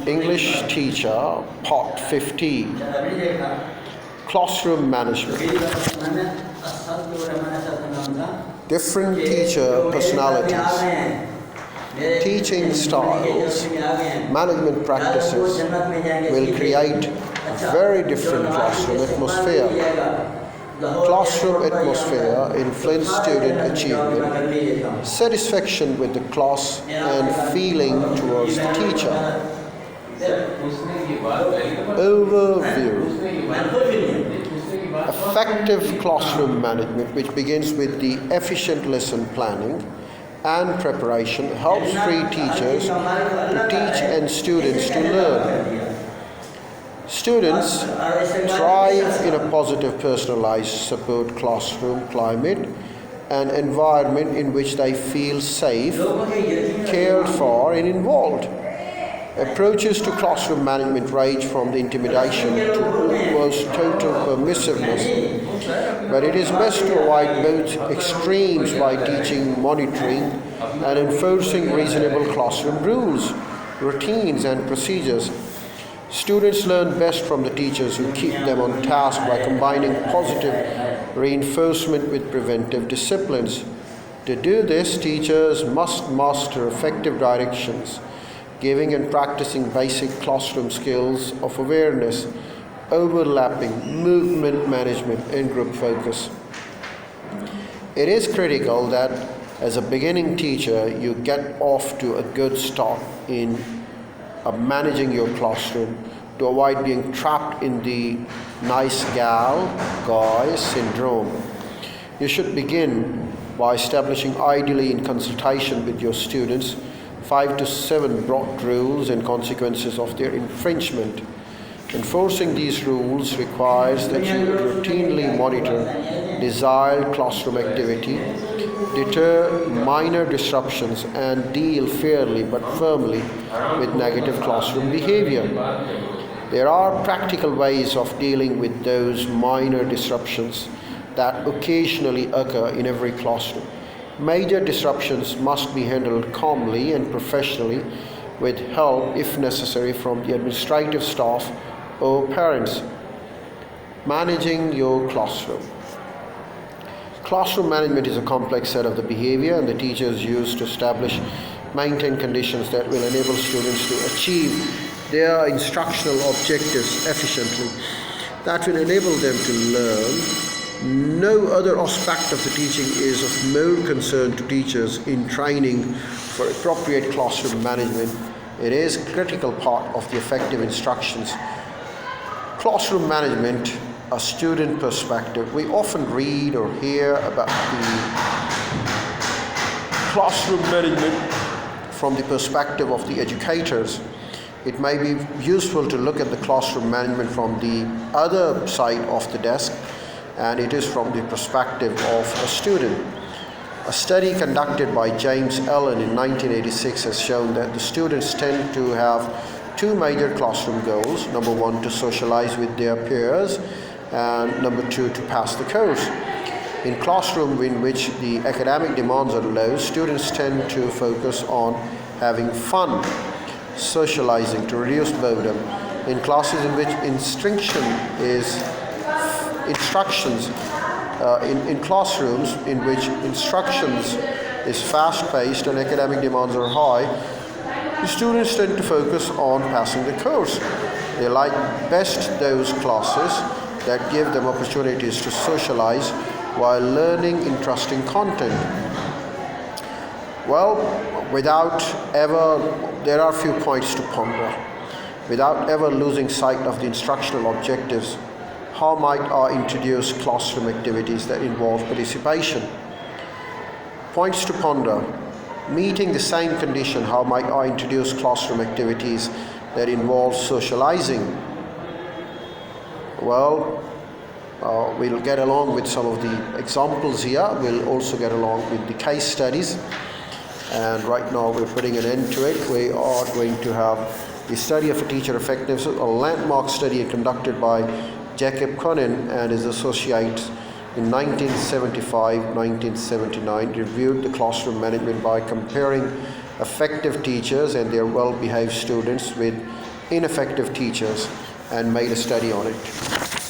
English teacher, part 15, classroom management. Different teacher personalities, teaching styles, management practices will create a very different classroom atmosphere. Classroom atmosphere influences student achievement, satisfaction with the class, and feeling towards the teacher. Overview. Effective classroom management, which begins with the efficient lesson planning and preparation, helps free teachers to teach and students to learn. Students thrive in a positive, personalized, support classroom climate, an environment in which they feel safe, cared for, and involved. Approaches to classroom management range from the intimidation to almost total permissiveness, but it is best to avoid both extremes by teaching, monitoring, and enforcing reasonable classroom rules, routines, and procedures. Students learn best from the teachers who keep them on task by combining positive reinforcement with preventive disciplines. To do this, teachers must master effective directions, giving and practicing basic classroom skills of awareness, overlapping, movement management, and group focus. It is critical that as a beginning teacher, you get off to a good start in managing your classroom to avoid being trapped in the nice guy syndrome. You should begin by establishing, ideally in consultation with your students, 5 to 7 broad rules and consequences of their infringement. Enforcing these rules requires that you routinely monitor desired classroom activity, deter minor disruptions, and deal fairly but firmly with negative classroom behavior. There are practical ways of dealing with those minor disruptions that occasionally occur in every classroom. Major disruptions must be handled calmly and professionally with help, if necessary, from the administrative staff or parents. Managing your classroom. Classroom management is a complex set of the behavior and the teachers use to establish, maintain conditions that will enable students to achieve their instructional objectives efficiently, that will enable them to learn. No other aspect of the teaching is of more concern to teachers in training for appropriate classroom management. It is a critical part of the effective instructions. Classroom management, a student perspective. We often read or hear about the classroom management from the perspective of the educators. It may be useful to look at the classroom management from the other side of the desk, and it is from the perspective of a student. A study conducted by James Allen in 1986 has shown that the students tend to have 2 major classroom goals. Number 1, to socialize with their peers, and number 2, to pass the course. In classrooms in which the academic demands are low, students tend to focus on having fun, socializing to reduce boredom. In classes in which in classrooms in which instructions is fast-paced and academic demands are high, the students tend to focus on passing the course. They like best those classes that give them opportunities to socialize while learning interesting content. Well, there are a few points to ponder. Without ever losing sight of the instructional objectives, how might I introduce classroom activities that involve participation? Points to ponder. Meeting the same condition, how might I introduce classroom activities that involve socializing? Well, we'll get along with some of the examples here. We'll also get along with the case studies. And right now we're putting an end to it. We are going to have the study of teacher effectiveness, a landmark study conducted by Jacob Conan and his associates in 1975-1979 reviewed the classroom management by comparing effective teachers and their well-behaved students with ineffective teachers and made a study on it.